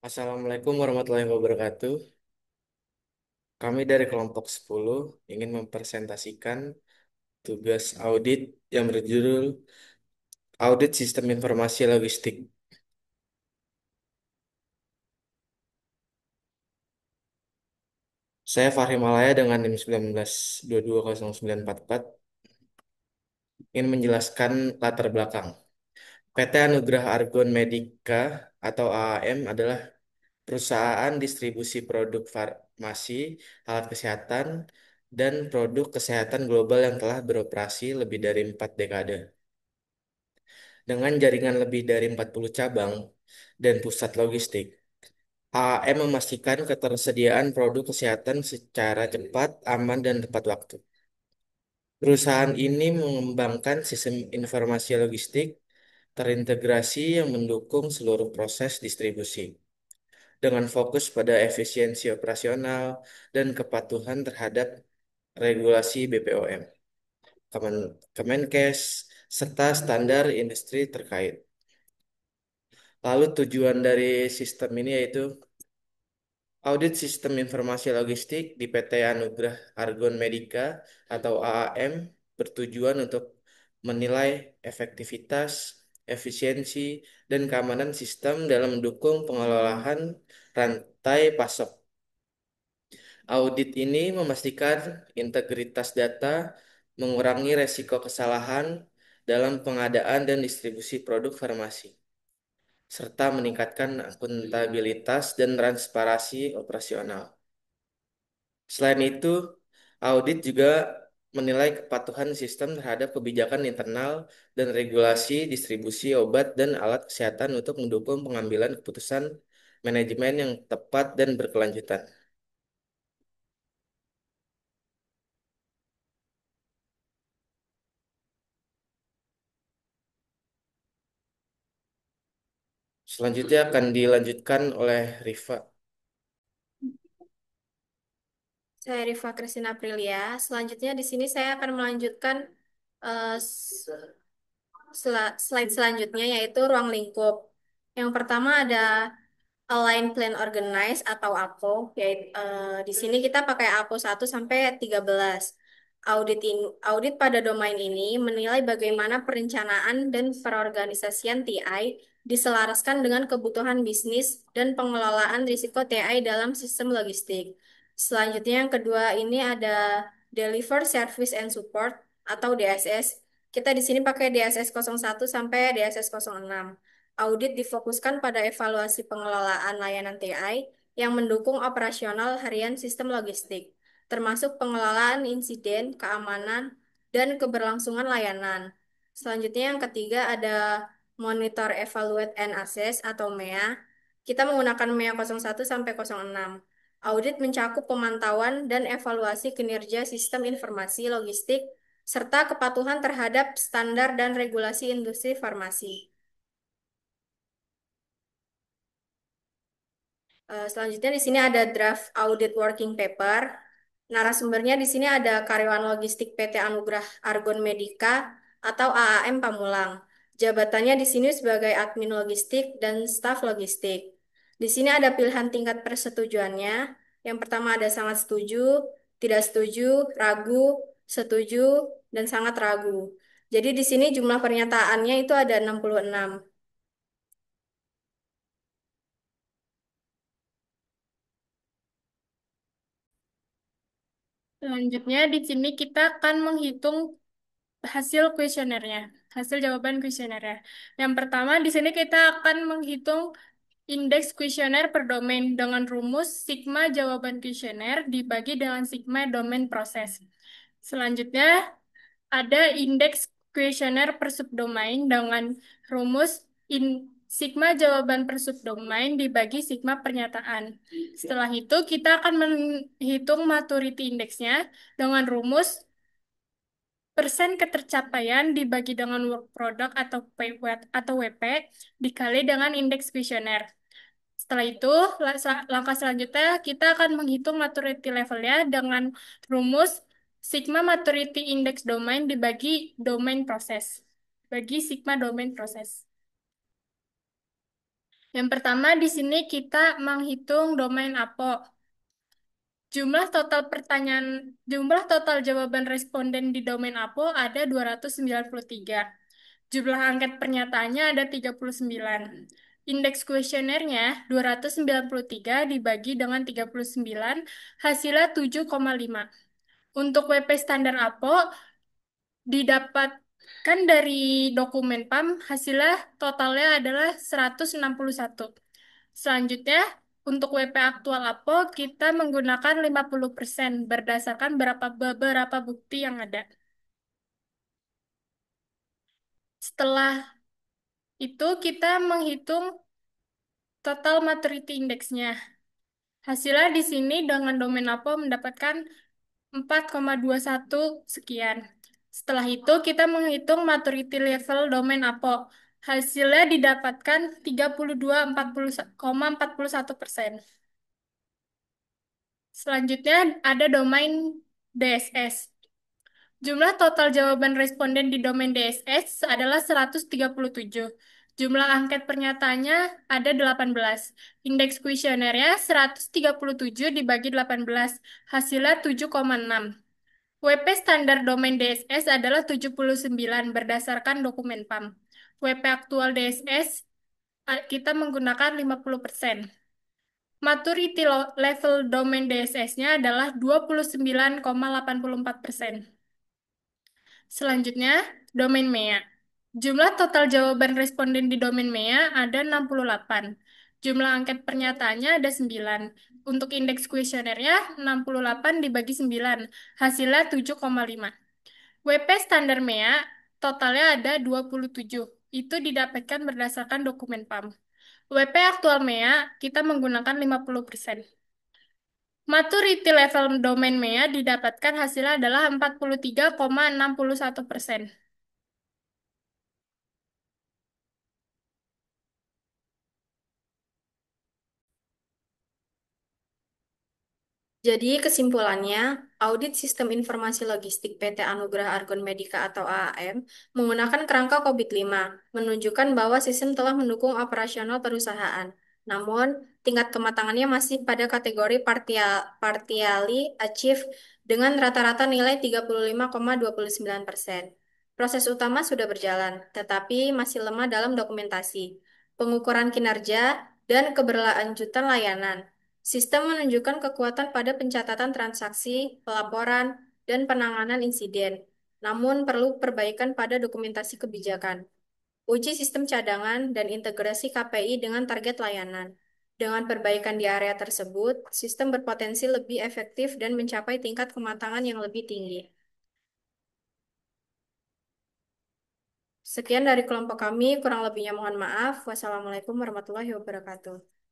Assalamualaikum warahmatullahi wabarakatuh. Kami dari kelompok 10 ingin mempresentasikan tugas audit yang berjudul Audit Sistem Informasi Logistik. Saya Fahri Malaya dengan NIM 19220944 ingin menjelaskan latar belakang. PT Anugrah Argon Medica atau AAM adalah perusahaan distribusi produk farmasi, alat kesehatan, dan produk kesehatan global yang telah beroperasi lebih dari 4 dekade. Dengan jaringan lebih dari 40 cabang dan pusat logistik, AAM memastikan ketersediaan produk kesehatan secara cepat, aman, dan tepat waktu. Perusahaan ini mengembangkan sistem informasi logistik terintegrasi yang mendukung seluruh proses distribusi dengan fokus pada efisiensi operasional dan kepatuhan terhadap regulasi BPOM, Kemenkes, serta standar industri terkait. Lalu tujuan dari sistem ini yaitu audit sistem informasi logistik di PT Anugrah Argon Medica atau AAM bertujuan untuk menilai efektivitas, efisiensi, dan keamanan sistem dalam mendukung pengelolaan rantai pasok. Audit ini memastikan integritas data, mengurangi resiko kesalahan dalam pengadaan dan distribusi produk farmasi, serta meningkatkan akuntabilitas dan transparansi operasional. Selain itu, audit juga menilai kepatuhan sistem terhadap kebijakan internal dan regulasi distribusi obat dan alat kesehatan untuk mendukung pengambilan keputusan manajemen yang tepat dan berkelanjutan. Selanjutnya akan dilanjutkan oleh Rifa. Saya Rifa Kristina Aprilia. Selanjutnya di sini saya akan melanjutkan slide selanjutnya yaitu ruang lingkup. Yang pertama ada Align Plan Organize atau APO, yaitu di sini kita pakai APO 1 sampai 13. Audit pada domain ini menilai bagaimana perencanaan dan perorganisasian TI diselaraskan dengan kebutuhan bisnis dan pengelolaan risiko TI dalam sistem logistik. Selanjutnya yang kedua ini ada Deliver Service and Support atau DSS. Kita di sini pakai DSS 01 sampai DSS 06. Audit difokuskan pada evaluasi pengelolaan layanan TI yang mendukung operasional harian sistem logistik, termasuk pengelolaan insiden, keamanan, dan keberlangsungan layanan. Selanjutnya yang ketiga ada Monitor, Evaluate, and Assess atau MEA. Kita menggunakan MEA 01 sampai 06. Audit mencakup pemantauan dan evaluasi kinerja sistem informasi logistik serta kepatuhan terhadap standar dan regulasi industri farmasi. Selanjutnya di sini ada draft audit working paper. Narasumbernya di sini ada karyawan logistik PT Anugrah Argon Medica atau AAM Pamulang. Jabatannya di sini sebagai admin logistik dan staf logistik. Di sini ada pilihan tingkat persetujuannya. Yang pertama ada sangat setuju, tidak setuju, ragu, setuju, dan sangat ragu. Jadi di sini jumlah pernyataannya itu ada 66. Selanjutnya di sini kita akan menghitung hasil kuesionernya, hasil jawaban kuesionernya. Yang pertama di sini kita akan menghitung indeks kuesioner per domain dengan rumus sigma jawaban kuesioner dibagi dengan sigma domain proses. Selanjutnya ada indeks kuesioner per subdomain dengan rumus sigma jawaban per subdomain dibagi sigma pernyataan. Setelah itu kita akan menghitung maturity indeksnya dengan rumus persen ketercapaian dibagi dengan work product atau atau WP dikali dengan indeks kuesioner. Setelah itu, langkah selanjutnya kita akan menghitung maturity levelnya dengan rumus sigma maturity index domain dibagi domain proses. Bagi sigma domain proses. Yang pertama di sini kita menghitung domain APO. Jumlah total jawaban responden di domain APO ada 293. Jumlah angket pernyataannya ada 39. Indeks kuesionernya 293 dibagi dengan 39, hasilnya 7,5. Untuk WP standar APO didapatkan dari dokumen PAM, hasilnya totalnya adalah 161. Selanjutnya, untuk WP aktual APO, kita menggunakan 50% berdasarkan beberapa bukti yang ada. Setelah itu, kita menghitung total maturity index-nya. Hasilnya di sini dengan domain APO mendapatkan 4,21 sekian. Setelah itu, kita menghitung maturity level domain APO. Hasilnya didapatkan 32,41%. Selanjutnya ada domain DSS. Jumlah total jawaban responden di domain DSS adalah 137. Jumlah angket pernyataannya ada 18. Indeks kuesionernya 137 dibagi 18. Hasilnya 7,6. WP standar domain DSS adalah 79 berdasarkan dokumen PAM. WP aktual DSS kita menggunakan 50%. Maturity level domain DSS-nya adalah 29,84%. Selanjutnya, domain MEA. Jumlah total jawaban responden di domain MEA ada 68. Jumlah angket pernyataannya ada 9. Untuk indeks kuesionernya 68 dibagi 9. Hasilnya 7,5. WP standar MEA totalnya ada 27. Itu didapatkan berdasarkan dokumen PAM. WP aktual MEA kita menggunakan 50%. Maturity level domain MEA didapatkan hasilnya adalah 43,61%. Jadi kesimpulannya, audit sistem informasi logistik PT Anugerah Argon Medika atau AAM menggunakan kerangka COVID-5, menunjukkan bahwa sistem telah mendukung operasional perusahaan. Namun, tingkat kematangannya masih pada kategori partially achieved dengan rata-rata nilai 35,29%. Proses utama sudah berjalan, tetapi masih lemah dalam dokumentasi, pengukuran kinerja, dan keberlanjutan layanan. Sistem menunjukkan kekuatan pada pencatatan transaksi, pelaporan, dan penanganan insiden, namun perlu perbaikan pada dokumentasi kebijakan. Uji sistem cadangan dan integrasi KPI dengan target layanan. Dengan perbaikan di area tersebut, sistem berpotensi lebih efektif dan mencapai tingkat kematangan yang lebih tinggi. Sekian dari kelompok kami, kurang lebihnya mohon maaf. Wassalamualaikum warahmatullahi wabarakatuh.